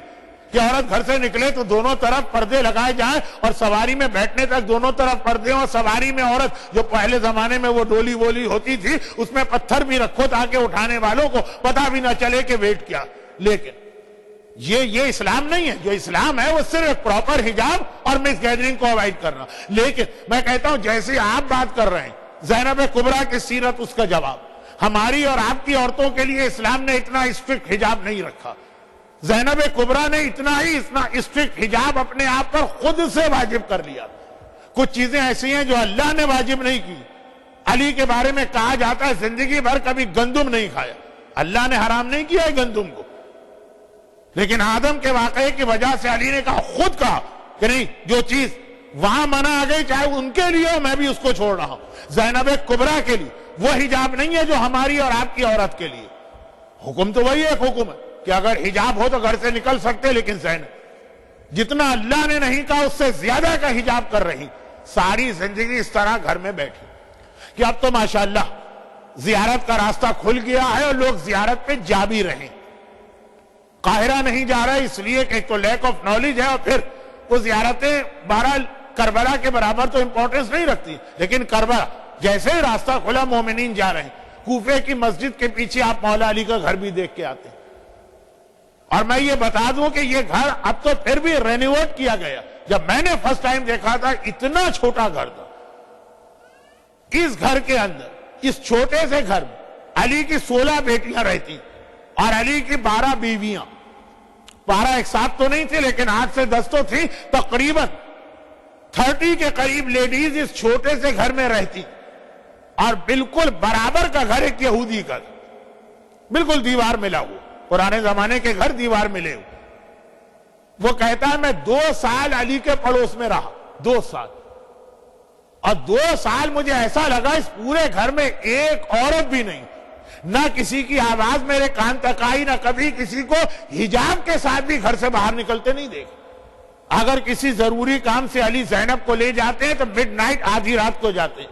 کہ عورت گھر سے نکلے تو دونوں طرف پردے لگائے جائیں اور سواری میں بیٹھنے تک دونوں طرف پردے, اور سواری میں عورت جو پہلے زمانے میں وہ ڈولی وولی ہوتی تھی اس میں پتھر بھی رکھو تاکہ اٹھانے والوں کو پتہ بھی نہ چلے کہ ویٹ کیا. لیکن یہ اسلام نہیں ہے. جو اسلام ہے وہ صرف پراپر حجاب اور مکس گیدرنگ کو اوائڈ کرنا. لیکن میں کہتا ہوں جیسے آپ بات کر رہے ہیں زینب کبریٰ کی سیرت, اس کا جواب ہماری اور آپ کی عورتوں کے لیے اسلام نے اتنا اسٹرکٹ حجاب نہیں رکھا. زینب کبریٰ نے اتنا اسٹرکٹ حجاب اپنے آپ پر خود سے واجب کر لیا. کچھ چیزیں ایسی ہیں جو اللہ نے واجب نہیں کی. علی کے بارے میں کہا جاتا ہے زندگی بھر کبھی گندم نہیں کھایا. اللہ نے حرام نہیں کیا ہے گندم کو, لیکن آدم کے واقعے کی وجہ سے علی نے خود کہا کہ نہیں, جو چیز وہاں منع آ گئی چاہے ان کے لیے ہو, میں بھی اس کو چھوڑ رہا ہوں. زینب کبریٰ کے لیے وہ حجاب نہیں ہے جو ہماری اور آپ کی عورت کے لیے. حکم تو وہی ایک حکم ہے کہ اگر حجاب ہو تو گھر سے نکل سکتے, لیکن زینب جتنا اللہ نے نہیں کہا اس سے زیادہ کا حجاب کر رہی, ساری زندگی اس طرح گھر میں بیٹھی کہ اب تو ماشاءاللہ زیارت کا راستہ کھل گیا ہے اور لوگ زیارت پہ جا بھی رہے. قاہرہ نہیں جا رہا اس لیے کہ ایک تو لیک آف نالج ہے, اور پھر وہ زیارتیں بہرحال کربلا کے برابر تو امپورٹنس نہیں رکھتی, لیکن کربلا جیسے ہی راستہ کھلا مومنین جا رہے ہیں. کوفے کی مسجد کے پیچھے آپ مولا علی کا گھر بھی دیکھ کے آتے ہیں. اور میں یہ بتا دوں کہ یہ گھر اب تو پھر بھی رینوویٹ کیا گیا. جب میں نے فرسٹ ٹائم دیکھا تھا اتنا چھوٹا گھر تھا. اس گھر کے اندر, اس چھوٹے سے گھر میں علی کی 16 بیٹیاں رہتی اور علی کی 12 بیویاں. 12 ایک ساتھ تو نہیں تھے, لیکن 8 سے 10 تو تھی. تقریباً 30 کے قریب لیڈیز اس چھوٹے سے گھر میں رہتی, اور بالکل برابر کا گھر ایک یہودی کا, بالکل دیوار ملا ہوا. پرانے زمانے کے گھر دیوار ملے ہوئے. وہ کہتا ہے میں 2 سال علی کے پڑوس میں رہا, 2 سال, اور 2 سال مجھے ایسا لگا اس پورے گھر میں ایک عورت بھی نہیں, نہ کسی کی آواز میرے کان تک آئی, نہ کبھی کسی کو حجاب کے ساتھ بھی گھر سے باہر نکلتے نہیں دیکھا. اگر کسی ضروری کام سے علی زینب کو لے جاتے ہیں تو مڈ نائٹ آدھی رات کو جاتے ہیں،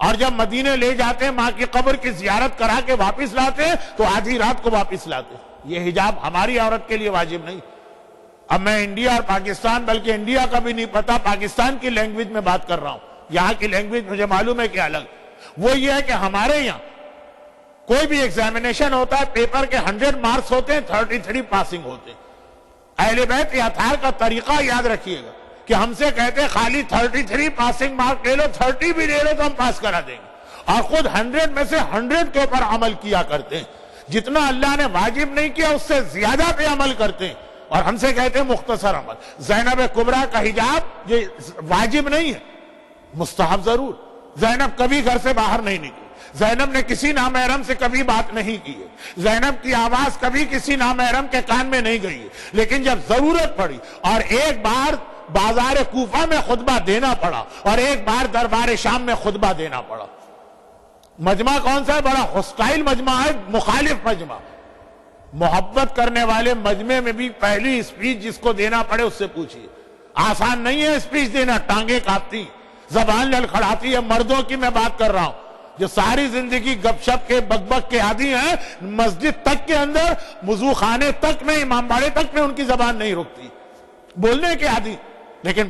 اور جب مدینے لے جاتے ہیں ماں کی قبر کی زیارت کرا کے واپس لاتے ہیں تو آدھی رات کو واپس لاتے ہیں۔ یہ حجاب ہماری عورت کے لیے واجب نہیں۔ اب میں انڈیا اور پاکستان، بلکہ انڈیا کا بھی نہیں پتا، پاکستان کی لینگویج میں بات کر رہا ہوں، یہاں کی لینگویج مجھے معلوم ہے کہ الگ۔ وہ یہ ہے کہ ہمارے یہاں کوئی بھی ایگزامینیشن ہوتا ہے، پیپر کے 100 مارکس ہوتے ہیں، 33 پاسنگ ہوتے ہیں۔ اہل بیت اطہار کا طریقہ یاد رکھیے گا کہ ہم سے کہتے ہیں خالی 33 پاسنگ مارک لے لو، 30 بھی لے لو تو ہم پاس کرا دیں گے، اور خود 100 میں سے 100 کے اوپر عمل کیا کرتے ہیں۔ جتنا اللہ نے واجب نہیں کیا اس سے زیادہ پہ عمل کرتے ہیں، اور ہم سے کہتے ہیں مختصر عمل۔ زینب کبریٰ کا حجاب یہ واجب نہیں ہے، مستحب ضرور۔ زینب کبھی گھر سے باہر نہیں نکلی، زینب نے کسی نامحرم سے کبھی بات نہیں کی ہے، زینب کی آواز کبھی کسی نامحرم کے کان میں نہیں گئی ہے، لیکن جب ضرورت پڑی اور ایک بار بازار کوفہ میں خطبہ دینا پڑا اور ایک بار دربار شام میں خطبہ دینا پڑا۔ مجمع کون سا ہے؟ بڑا ہوسٹائل مجمع ہے، مخالف مجمع۔ محبت کرنے والے مجمع میں بھی پہلی اسپیچ جس کو دینا پڑے اس سے پوچھئے۔ آسان نہیں ہے اسپیچ دینا، ٹانگیں کانپتی، زبان لڑکھڑاتی ہے۔ مردوں کی میں بات کر رہا ہوں جو ساری زندگی گپ شپ کے بک بک کے عادی ہیں، مسجد تک کے اندر، وضو خانے تک میں، امام باڑے تک میں ان کی زبان نہیں رکتی، بولنے کے عادی، لیکن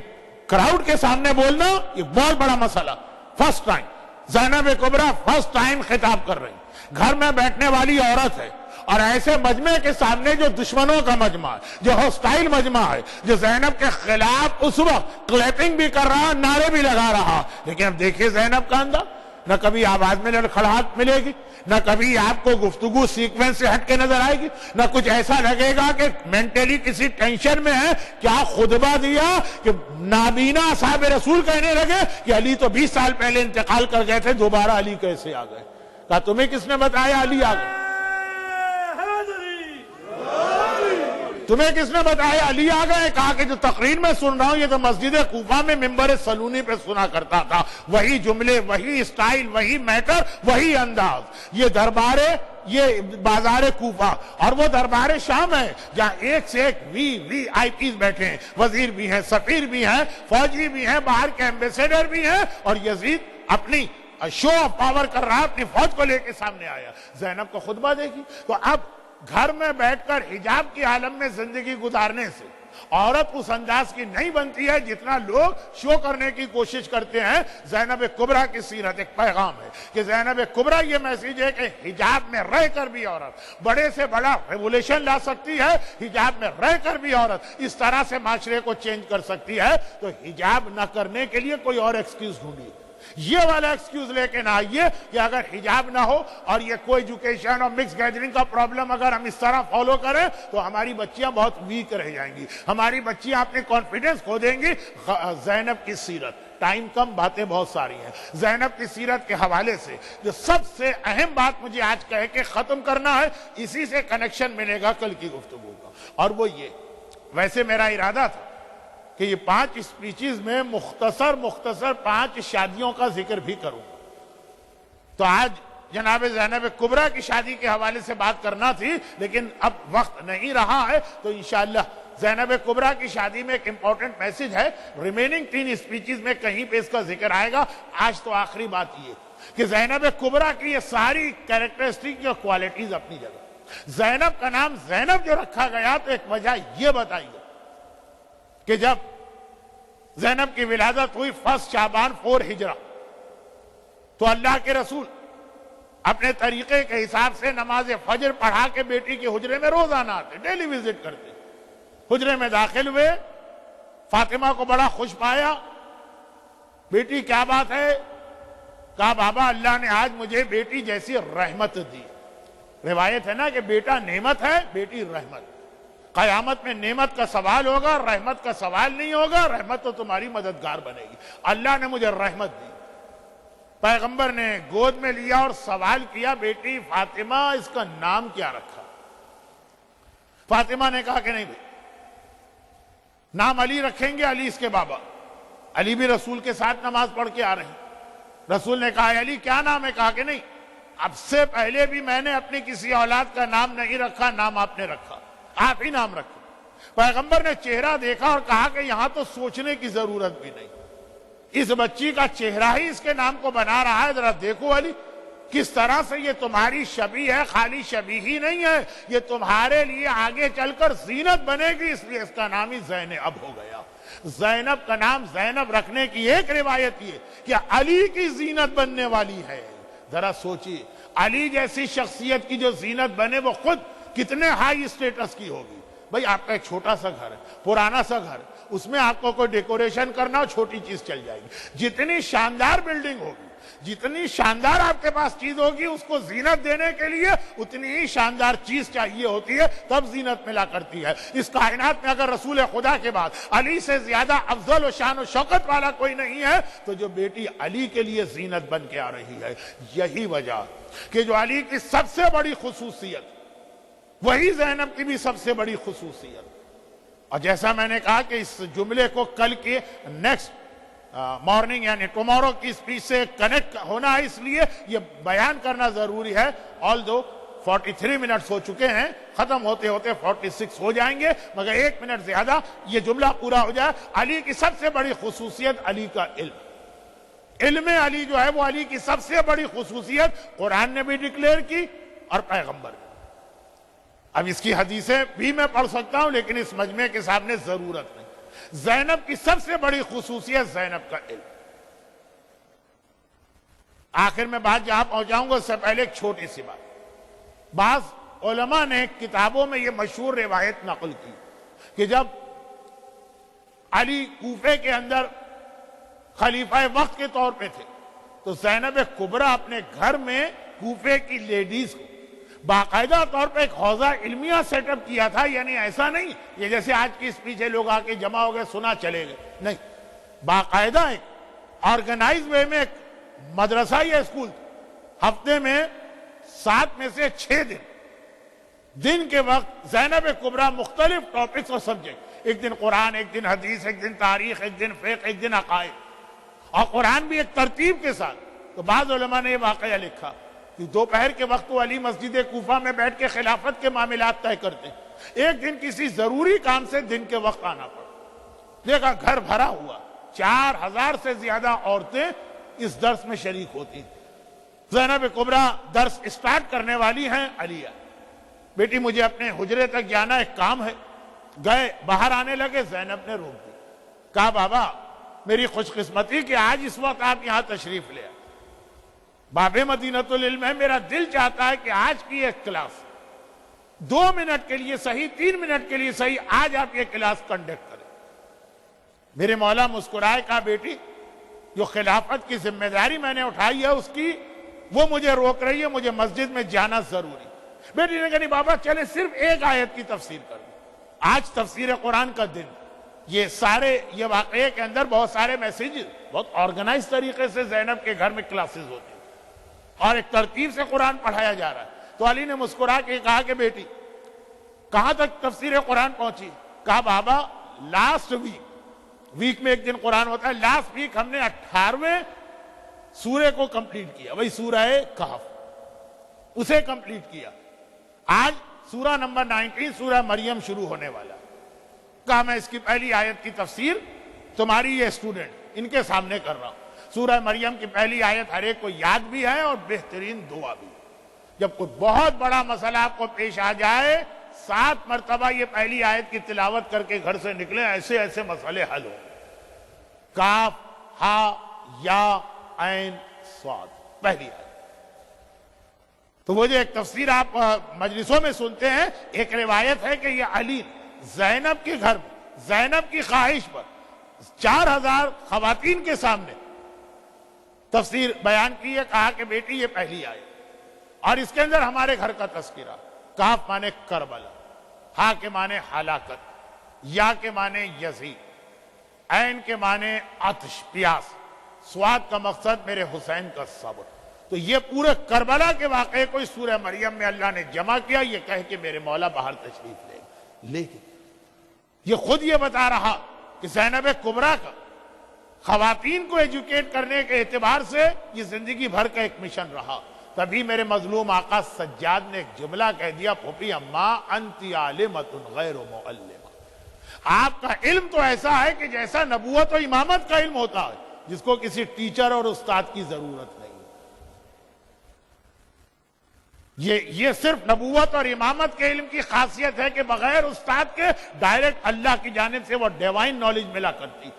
کراؤڈ کے سامنے بولنا یہ بہت بڑا مسئلہ۔ فرسٹ ٹائم زینب کبریٰ فرسٹ ٹائم خطاب کر رہی، گھر میں بیٹھنے والی عورت ہے، اور ایسے مجمع کے سامنے جو دشمنوں کا مجمع ہے، جو ہوسٹائل مجمع ہے، جو زینب کے خلاف اس وقت کلیپنگ بھی کر رہا، نعرے بھی لگا رہا، لیکن اب دیکھیے زینب کا انداز، نہ کبھی آواز میں لڑکھڑاہٹ ملے گی، نہ کبھی آپ کو گفتگو سیکوینس سے ہٹ کے نظر آئے گی، نہ کچھ ایسا لگے گا کہ مینٹلی کسی ٹینشن میں ہے۔ کیا خطبہ دیا کہ نابینا اصحاب رسول کہنے لگے کہ علی تو 20 سال پہلے انتقال کر گئے تھے، دوبارہ علی کیسے آ گئے؟ کہا تمہیں کس نے بتایا علی آ گئے؟ تمہیں کس نے بتایا علی آ گئے؟ کہا کہ جو تقریر میں سن رہا ہوں یہ تو مسجد کوفہ میں ممبر سلونی پہ سنا کرتا تھا، وہی جملے، وہی اسٹائل، وہی میٹر، وہی انداز۔ یہ دربار، یہ بازار کوفہ، اور وہ دربار شام ہے جہاں ایک سے ایک وی آئی پیز بیٹھے ہیں، وزیر بھی ہیں، سفیر بھی ہیں، فوجی بھی ہیں، باہر کے ایمبیسیڈر بھی ہیں، اور یزید اپنی شو آف پاور کر رہا، اپنی فوج کو لے کے سامنے آیا۔ زینب کو خطبہ دے گی تو اب گھر میں بیٹھ کر حجاب کی عالم میں زندگی گزارنے سے عورت اس انداز کی نہیں بنتی ہے جتنا لوگ شو کرنے کی کوشش کرتے ہیں۔ زینب کبریٰ کی سیرت ایک پیغام ہے کہ زینب کبریٰ یہ میسیج ہے کہ حجاب میں رہ کر بھی عورت بڑے سے بڑا ریولیوشن لا سکتی ہے، حجاب میں رہ کر بھی عورت اس طرح سے معاشرے کو چینج کر سکتی ہے۔ تو حجاب نہ کرنے کے لیے کوئی اور ایکسکیوز ڈھونڈیے، یہ والا ایکسکیوز لے کے نہ آئیے کہ اگر حجاب نہ ہو اور یہ کوئی ایجوکیشن اور مکس گیدرنگ کا پرابلم اگر ہم اس طرح فالو کریں تو ہماری بچیاں بہت ویک رہ جائیں گی، ہماری بچیاں اپنے کانفیڈنس کھو دیں گی۔ زینب کی سیرت، ٹائم کم، باتیں بہت ساری ہیں۔ زینب کی سیرت کے حوالے سے جو سب سے اہم بات مجھے آج کہہ کے ختم کرنا ہے، اسی سے کنیکشن ملے گا کل کی گفتگو کا، اور وہ یہ، ویسے میرا ارادہ تھا کہ یہ 5 اسپیچز میں مختصر 5 شادیوں کا ذکر بھی کروں، تو آج جناب زینب کبریٰ کی شادی کے حوالے سے بات کرنا تھی، لیکن اب وقت نہیں رہا ہے، تو انشاءاللہ زینب کبریٰ کی شادی میں ایک امپورٹنٹ میسج ہے، ریمیننگ 3 اسپیچز میں کہیں پہ اس کا ذکر آئے گا۔ آج تو آخری بات یہ کہ زینب کبریٰ کی یہ ساری کیریکٹرسٹک اور کوالٹیز اپنی جگہ۔ زینب کا نام زینب جو رکھا گیا تو ایک وجہ یہ بتائی گئی کہ جب زینب کی ولادت ہوئی 1 شعبان 4 ہجرہ، تو اللہ کے رسول اپنے طریقے کے حساب سے نماز فجر پڑھا کے بیٹی کے حجرے میں روزانہ آتے، ڈیلی وزٹ کرتے۔ حجرے میں داخل ہوئے، فاطمہ کو بڑا خوش پایا، بیٹی کیا بات ہے؟ کہا بابا اللہ نے آج مجھے بیٹی جیسی رحمت دی۔ روایت ہے نا کہ بیٹا نعمت ہے، بیٹی رحمت۔ قیامت میں نعمت کا سوال ہوگا، رحمت کا سوال نہیں ہوگا، رحمت تو تمہاری مددگار بنے گی۔ اللہ نے مجھے رحمت دی۔ پیغمبر نے گود میں لیا اور سوال کیا، بیٹی فاطمہ اس کا نام کیا رکھا؟ فاطمہ نے کہا کہ نہیں بھائی، نام علی رکھیں گے، علی اس کے بابا۔ علی بھی رسول کے ساتھ نماز پڑھ کے آ رہے ہیں۔ رسول نے کہا علی کیا نام ہے؟ کہا کہ نہیں، اب سے پہلے بھی میں نے اپنی کسی اولاد کا نام نہیں رکھا، نام آپ نے رکھا، آپ ہی نام رکھیں۔ پیغمبر نے چہرہ دیکھا اور کہا کہ یہاں تو سوچنے کی ضرورت بھی نہیں، اس بچی کا چہرہ ہی اس کے نام کو بنا رہا ہے، ذرا دیکھو علی کس طرح سے یہ تمہاری شبیہ ہے، خالی شبیہ ہی نہیں ہے، یہ تمہارے لیے آگے چل کر زینت بنے گی، اس لیے اس کا نام ہی زینب ہو گیا۔ زینب کا نام زینب رکھنے کی ایک روایت یہ کہ علی کی زینت بننے والی ہے۔ ذرا سوچیے علی جیسی شخصیت کی جو زینت بنے وہ خود کتنے ہائی اسٹیٹس کی ہوگی۔ بھئی آپ کا ایک چھوٹا سا گھر ہے، پرانا سا گھر، اس میں آپ کو کوئی ڈیکوریشن کرنا ہو، چھوٹی چیز چل جائے گی۔ جتنی شاندار بلڈنگ ہوگی، جتنی شاندار آپ کے پاس چیز ہوگی، اس کو زینت دینے کے لیے اتنی ہی شاندار چیز چاہیے ہوتی ہے، تب زینت ملا کرتی ہے۔ اس کائنات میں اگر رسول خدا کے بعد علی سے زیادہ افضل و شان و شوکت والا کوئی نہیں ہے تو جو بیٹی علی کے لیے زینت بن کے آ رہی ہے، یہی وجہ کہ جو علی کی سب سے بڑی خصوصیت وہی زینب کی بھی سب سے بڑی خصوصیت۔ اور جیسا میں نے کہا کہ اس جملے کو کل کے نیکسٹ مارننگ یعنی ٹمارو کی اسپیچ سے کنیکٹ ہونا ہے، اس لیے یہ بیان کرنا ضروری ہے۔ آلدو 43 منٹس ہو چکے ہیں، ختم ہوتے ہوتے 46 ہو جائیں گے، مگر 1 منٹ زیادہ یہ جملہ پورا ہو جائے۔ علی کی سب سے بڑی خصوصیت علی کا علم، علم علی جو ہے وہ علی کی سب سے بڑی خصوصیت قرآن نے بھی ڈکلیئر کی اور پیغمبر نے۔ اب اس کی حدیثیں بھی میں پڑھ سکتا ہوں لیکن اس مجمع کے سامنے ضرورت نہیں۔ زینب کی سب سے بڑی خصوصیت زینب کا علم۔ آخر میں بات جہاں پہنچاؤں گا اس سے پہلے ایک چھوٹی سی بات۔ بعض علماء نے کتابوں میں یہ مشہور روایت نقل کی کہ جب علی کوفے کے اندر خلیفہ وقت کے طور پہ تھے تو زینب کبریٰ اپنے گھر میں کوفے کی لیڈیز کو باقاعدہ طور پہ ایک حوزہ علمیہ سیٹ اپ کیا تھا، یعنی ایسا نہیں یہ جیسے آج کی اسپیچ ہے لوگ آ کے جمع ہو گئے سنا چلے گئے، نہیں، باقاعدہ ایک آرگنائز وے میں ایک مدرسہ یا اسکول، ہفتے میں 7 میں سے 6 دن کے وقت زینب کبریٰ مختلف ٹاپکس اور سبجیکٹ، ایک دن قرآن، ایک دن حدیث، ایک دن تاریخ، ایک دن فقہ، ایک دن عقائد، اور قرآن بھی ایک ترتیب کے ساتھ۔ تو بعض علماء نے یہ واقعہ لکھا کہ دوپہر کے وقت تو علی مسجد کوفہ میں بیٹھ کے خلافت کے معاملات طے کرتے ہیں، ایک دن کسی ضروری کام سے دن کے وقت آنا پڑا، دیکھا گھر بھرا ہوا، 4000 سے زیادہ عورتیں اس درس میں شریک ہوتی ہیں۔ زینب کبریٰ درس اسٹارٹ کرنے والی ہیں، علی بیٹی مجھے اپنے حجرے تک جانا ایک کام ہے، گئے باہر آنے لگے، زینب نے روک دی، کہا بابا میری خوش قسمتی کہ آج اس وقت آپ یہاں تشریف لے آئے، باب مدینۃ العلم ہے، میرا دل چاہتا ہے کہ آج کی ایک کلاس 2 منٹ کے لیے صحیح، 3 منٹ کے لیے صحیح، آج آپ یہ کلاس کنڈکٹ کریں۔ میرے مولا مسکرائے، کہا بیٹی جو خلافت کی ذمہ داری میں نے اٹھائی ہے اس کی وہ مجھے روک رہی ہے، مجھے مسجد میں جانا ضروری۔ بیٹی نے کہا نہیں بابا چلے صرف ایک آیت کی تفسیر کر دیں، آج تفسیر قرآن کا دن، یہ واقعے کے اندر بہت سارے میسیجز بہت آرگنائز طریقے سے زینب کے گھر میں کلاسز ہوتے ہیں اور ایک ترتیب سے قرآن پڑھایا جا رہا ہے۔ تو علی نے مسکرا کے کہا کہ بیٹی کہاں تک تفسیر قرآن پہنچی؟ کہا بابا لاسٹ ویک میں ایک دن قرآن ہوتا ہے، لاسٹ ویک ہم نے 18ویں سورے کو کمپلیٹ کیا، وہی سورہ کہف، اسے کمپلیٹ کیا۔ آج سورہ نمبر 19 سورہ مریم شروع ہونے والا۔ کہا میں اس کی پہلی آیت کی تفسیر تمہاری یہ اسٹوڈنٹ ان کے سامنے کر رہا ہوں۔ سورہ مریم کی پہلی آیت ہر ایک کو یاد بھی ہے اور بہترین دعا بھی۔ جب کوئی بہت بڑا مسئلہ آپ کو پیش آ جائے 7 مرتبہ یہ پہلی آیت کی تلاوت کر کے گھر سے نکلیں، ایسے ایسے مسئلے حل ہوں۔ کاف ہا یا عین صاد، پہلی آیت۔ تو وہ جو ایک تفسیر آپ مجلسوں میں سنتے ہیں، ایک روایت ہے کہ یہ علی زینب کے گھر میں زینب کی خواہش پر 4000 خواتین کے سامنے تفسیر بیان کی ہے، کہا کہ بیٹی یہ پہلی آیت اور اس کے اندر ہمارے گھر کا تذکرہ، کاف مانے کربلا، ہا کے مانے ہلاکت، یا کے مانے یزید، عین کے مانے آتش پیاس، سواد کا مقصد میرے حسین کا صبر۔ تو یہ پورے کربلا کے واقعے کو اس سورہ مریم میں اللہ نے جمع کیا، یہ کہہ کہ میرے مولا باہر تشریف لے۔ لیکن یہ خود یہ بتا رہا کہ زینب کبریٰ کا خواتین کو ایجوکیٹ کرنے کے اعتبار سے یہ زندگی بھر کا ایک مشن رہا۔ تبھی میرے مظلوم آقا سجاد نے ایک جملہ کہہ دیا، پھوپھی اماں انتی عالمۃ غیر معلمہ، آپ کا علم تو ایسا ہے کہ جیسا نبوت و امامت کا علم ہوتا ہے، جس کو کسی ٹیچر اور استاد کی ضرورت نہیں۔ یہ صرف نبوت اور امامت کے علم کی خاصیت ہے کہ بغیر استاد کے ڈائریکٹ اللہ کی جانب سے وہ ڈیوائن نالج ملا کرتی۔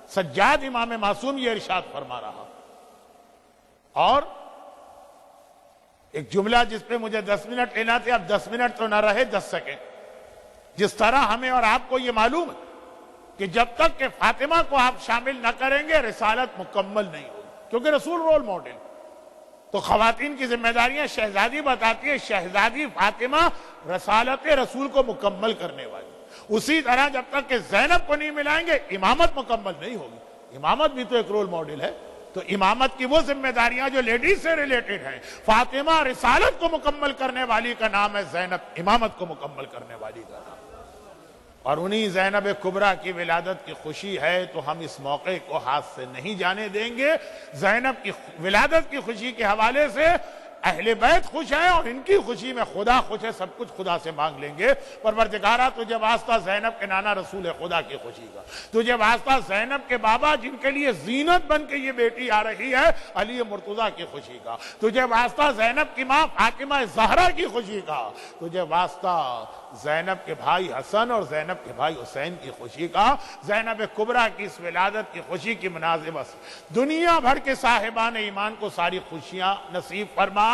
سجاد امام معصوم یہ ارشاد فرما رہا۔ اور ایک جملہ جس پہ مجھے 10 منٹ لینا تھے، اب 10 منٹ تو نہ رہے، 10 سیکنڈ۔ جس طرح ہمیں اور آپ کو یہ معلوم ہے کہ جب تک کہ فاطمہ کو آپ شامل نہ کریں گے رسالت مکمل نہیں ہوگی، کیونکہ رسول رول ماڈل۔ تو خواتین کی ذمہ داریاں شہزادی بتاتی ہے، شہزادی فاطمہ رسالت رسول کو مکمل کرنے والی۔ اسی طرح جب تک کہ زینب کو نہیں ملائیں گے امامت مکمل نہیں ہوگی۔ امامت بھی تو ایک رول ماڈل ہے، تو امامت کی وہ ذمہ داریاں جو لیڈیز سے ریلیٹڈ ہیں، فاطمہ رسالت کو مکمل کرنے والی کا نام ہے، زینب امامت کو مکمل کرنے والی کا نام۔ اور انہی زینب کبریٰ کی ولادت کی خوشی ہے، تو ہم اس موقع کو ہاتھ سے نہیں جانے دیں گے۔ زینب کی ولادت کی خوشی کے حوالے سے اہل بیت خوش ہیں، اور ان کی خوشی میں خدا خوش ہے، سب کچھ خدا سے مانگ لیں گے۔ پروردگارہ تجھے واسطہ زینب کے نانا رسول خدا کی خوشی کا، تجھے واسطہ زینب کے بابا جن کے لیے زینت بن کے یہ بیٹی آ رہی ہے علی مرتضیٰ کی خوشی کا، تجھے واسطہ زینب کی ماں فاطمہ زہرا کی خوشی کا، تجھے واسطہ زینب کے بھائی حسن اور زینب کے بھائی حسین کی خوشی کا، زینب کبریٰ کی اس ولادت کی خوشی کی مناسبت سے دنیا بھر کے صاحبان ایمان کو ساری خوشیاں نصیب فرما۔